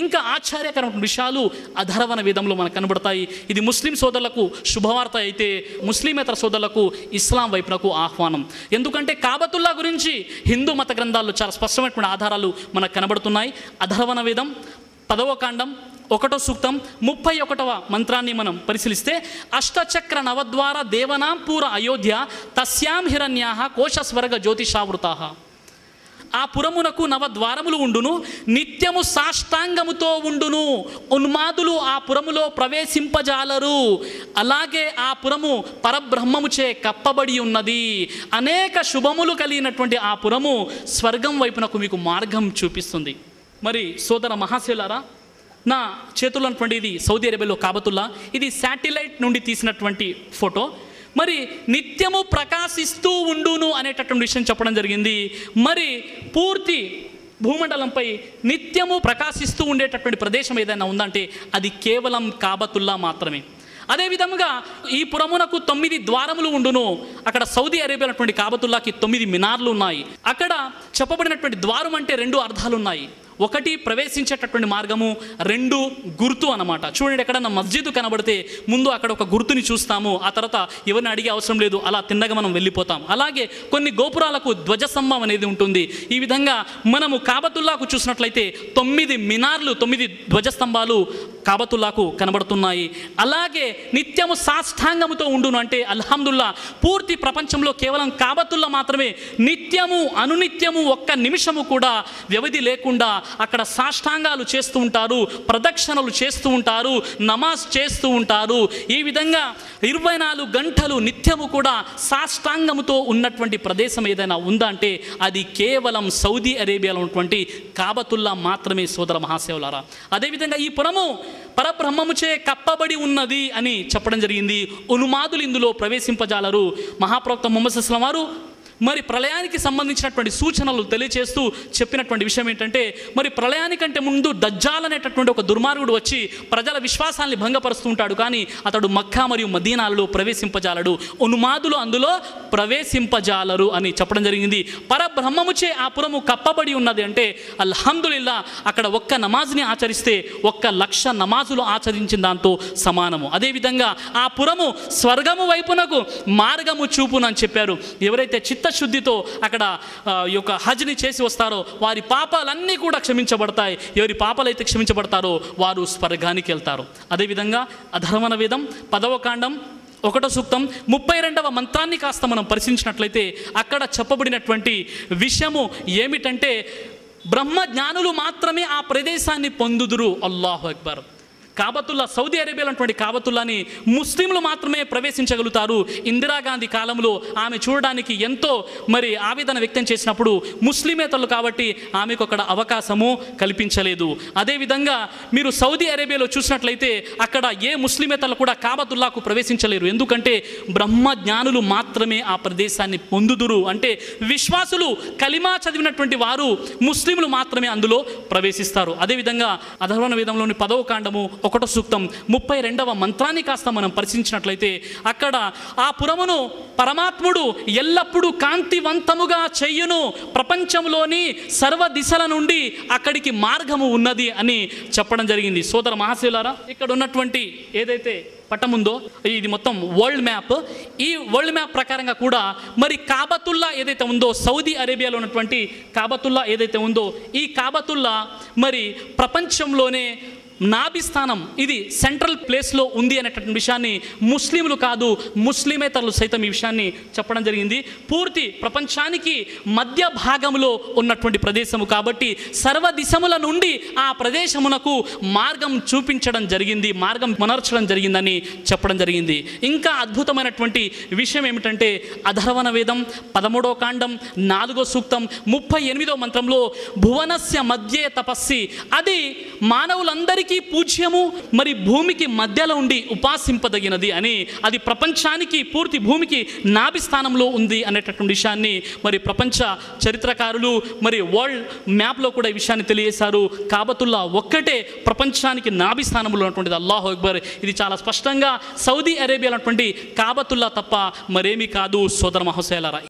ఇంకా ఆశ్చర్యకరమైన విషయాలు అధర్వణ వేదంలో మనకు కనబడతాయి. ఇది ముస్లిం సోదరులకు శుభవార్త అయితే ముస్లిమేతర సోదరులకు ఇస్లాం వైపునకు ఆహ్వానం. ఎందుకంటే కాబతుల్లా గురించి హిందూ మత గ్రంథాల్లో చాలా స్పష్టమైనటువంటి ఆధారాలు మనకు కనబడుతున్నాయి. అధర్వణ వేదం 10వ కాండం 1వ సూక్తం 31వ మంత్రాన్ని మనం పరిశీలిస్తే, అష్టచక్ర నవద్వార దేవనాం పూర అయోధ్య తస్యాం హిరణ్యాః కోశస్వర్గ జ్యోతిషావృతాః. ఆ పురమునకు 9 ద్వారములు ఉండును, నిత్యము సాష్టాంగముతో ఉండును, ఉన్మాదులు ఆ పురములో ప్రవేశింపజాలరు. అలాగే ఆ పురము పరబ్రహ్మముచే కప్పబడి ఉన్నది. అనేక శుభములు కలిగినటువంటి ఆ పురము స్వర్గం వైపునకు మీకు మార్గం చూపిస్తుంది. మరి సోదర మహాశయులారా, నా చేతుల్లో ఉన్నటువంటి ఇది సౌదీ అరేబియాలో కాబతుల్లా. ఇది శాటిలైట్ నుండి తీసినటువంటి ఫోటో. మరి నిత్యము ప్రకాశిస్తూ ఉండును అనేటటువంటి విషయం చెప్పడం జరిగింది. మరి పూర్తి భూమండలంపై నిత్యము ప్రకాశిస్తూ ఉండేటటువంటి ప్రదేశం ఏదైనా ఉందంటే అది కేవలం కాబతుల్లా మాత్రమే. అదేవిధంగా ఈ పురమునకు 9 ద్వారములు ఉండును. అక్కడ సౌదీ అరేబియా ఉన్నటువంటి కాబతుల్లాకి 9 మినార్లు ఉన్నాయి. అక్కడ చెప్పబడినటువంటి ద్వారం అంటే 2 అర్థాలు ఉన్నాయి. ఒకటి ప్రవేశించేటటువంటి మార్గము, 2 గుర్తు అన్నమాట. చూడండి, ఎక్కడన్నా మస్జిద్ కనబడితే ముందు అక్కడ ఒక గుర్తుని చూస్తాము, ఆ తర్వాత ఎవరిని అడిగే అవసరం లేదు, అలా తిన్నగా మనం వెళ్ళిపోతాం. అలాగే కొన్ని గోపురాలకు ధ్వజస్తంభం అనేది ఉంటుంది. ఈ విధంగా మనము కాబతుల్లాకు చూసినట్లయితే 9 మినార్లు, 9 ధ్వజస్తంభాలు కాబతుల్లాకు కనబడుతున్నాయి. అలాగే నిత్యము సాష్టాంగముతో ఉండును అంటే అల్హమ్దుల్లా, పూర్తి ప్రపంచంలో కేవలం కాబతుల్లా మాత్రమే నిత్యము అనునిత్యము ఒక్క నిమిషము కూడా వ్యవధి లేకుండా అక్కడ సాష్టాంగాలు చేస్తూ ఉంటారు, ప్రదక్షిణలు చేస్తూ ఉంటారు, నమాజ్ చేస్తూ ఉంటారు. ఈ విధంగా 24 గంటలు నిత్యము కూడా సాష్టాంగముతో ఉన్నటువంటి ప్రదేశం ఏదైనా ఉందా అంటే అది కేవలం సౌదీ అరేబియాలో ఉన్నటువంటి కాబతుల్లా మాత్రమే సోదర మహాశయులారా. అదేవిధంగా ఈ పురము పరబ్రహ్మముచే కప్పబడి ఉన్నది అని చెప్పడం జరిగింది. ఉన్మాదులు ఇందులో ప్రవేశింపజాలరు. మహాప్రవక్త ముహమ్మద్ సల్లల్లాహు అలైహి వసల్లం వారు మరి ప్రళయానికి సంబంధించినటువంటి సూచనలు తెలియచేస్తూ చెప్పినటువంటి విషయం ఏంటంటే, మరి ప్రళయానికంటే ముందు దజ్జాల్ అనేటటువంటి ఒక దుర్మార్గుడు వచ్చి ప్రజల విశ్వాసాన్ని భంగపరుస్తూ ఉంటాడు. కానీ అతడు మక్కా మరియు మదీనాలలో ప్రవేశింపజాలడు, ఉన్మాదులు అందులో ప్రవేశింపజాలరు అని చెప్పడం జరిగింది. పరబ్రహ్మముచే ఆ పురము కప్పబడి ఉన్నది అంటే అల్హమ్దులిల్లా, అక్కడ ఒక్క నమాజ్ని ఆచరిస్తే 1,00,000 నమాజులు ఆచరించిన దాంతో సమానము. అదేవిధంగా ఆ పురము స్వర్గము వైపునకు మార్గము చూపునని చెప్పారు. ఎవరైతే చిత్తశుద్ధితో అక్కడ ఈ యొక్క హజ్ని చేసి వస్తారో వారి పాపాలన్నీ కూడా క్షమించబడతాయి. ఎవరి పాపాలైతే క్షమించబడతారో వారు స్వర్గానికి వెళ్తారు. అదేవిధంగా అధర్వణ వేదం 10వ కాండం 1వ సూక్తం 32వ మంత్రాన్ని కాస్త మనం పరిశీలించినట్లయితే అక్కడ చెప్పబడినటువంటి విషయము ఏమిటంటే, బ్రహ్మజ్ఞానులు మాత్రమే ఆ ప్రదేశాన్ని పొందుదురు. అల్లాహు అక్బర్. కాబతుల్లా, సౌదీ అరేబియాలో ఉన్నటువంటి కాబతుల్లాని ముస్లింలు మాత్రమే ప్రవేశించగలుగుతారు. ఇందిరాగాంధీ కాలంలో ఆమె చూడడానికి ఎంతో మరి ఆవేదన వ్యక్తం చేసినప్పుడు ముస్లిమేతరులు కాబట్టి ఆమెకు అక్కడ అవకాశము కల్పించలేదు. అదేవిధంగా మీరు సౌదీ అరేబియాలో చూసినట్లయితే అక్కడ ఏ ముస్లిమేతరులు కూడా కాబతుల్లాకు ప్రవేశించలేరు. ఎందుకంటే బ్రహ్మజ్ఞానులు మాత్రమే ఆ ప్రదేశాన్ని పొందుదురు. అంటే విశ్వాసులు, కలిమా చదివినటువంటి వారు, ముస్లింలు మాత్రమే అందులో ప్రవేశిస్తారు. అదేవిధంగా అధర్వణ వేదంలోని 10వ కాండము 1వ సూక్తం 32వ మంత్రాన్ని కాస్త మనం పరిశీలించినట్లయితే అక్కడ ఆ పురమును పరమాత్ముడు ఎల్లప్పుడూ కాంతివంతముగా చెయ్యును, ప్రపంచంలోని సర్వ దిశల నుండి అక్కడికి మార్గము ఉన్నది అని చెప్పడం జరిగింది. సోదర మహాశయులారా, ఇక్కడ ఉన్నటువంటి ఏదైతే పటం ఉందో ఇది మొత్తం వరల్డ్ మ్యాప్. ఈ వరల్డ్ మ్యాప్ ప్రకారంగా కూడా మరి కాబతుల్లా ఏదైతే ఉందో, సౌదీ అరేబియాలో ఉన్నటువంటి కాబతుల్లా ఏదైతే ఉందో, ఈ కాబతుల్లా మరి ప్రపంచంలోనే నాభి స్థానం, ఇది సెంట్రల్ ప్లేస్లో ఉంది అనేటటువంటి విషయాన్ని ముస్లింలు కాదు ముస్లిమేతరులు సైతం ఈ విషయాన్ని చెప్పడం జరిగింది. పూర్తి ప్రపంచానికి మధ్య భాగంలో ఉన్నటువంటి ప్రదేశము కాబట్టి సర్వ దిశముల నుండి ఆ ప్రదేశమునకు మార్గం చూపించడం జరిగింది, మార్గం మనర్చడం జరిగిందని చెప్పడం జరిగింది. ఇంకా అద్భుతమైనటువంటి విషయం ఏమిటంటే అధర్వణ వేదం 13వ కాండం 4వ సూక్తం 38వ మంత్రంలో భువనస్య మధ్యే తపస్సి, అది మానవులందరికీ పూజ్యము, మరి భూమికి మధ్యలో ఉండి ఉపాసింపదగినది అని, అది ప్రపంచానికి, పూర్తి భూమికి నాభి స్థానంలో ఉంది అనేటటువంటి విషయాన్ని మరి ప్రపంచ చరిత్రకారులు మరి వరల్డ్ మ్యాప్లో కూడా ఈ విషయాన్ని తెలియజేశారు. కాబతుల్లా ఒక్కటే ప్రపంచానికి నాభి స్థానంలో ఉన్నటువంటిది. అల్లాహు అక్బర్. ఇది చాలా స్పష్టంగా సౌదీ అరేబియాలో ఉన్నటువంటి కాబతుల్లా తప్ప మరేమీ కాదు సోదర మహాశయులారా.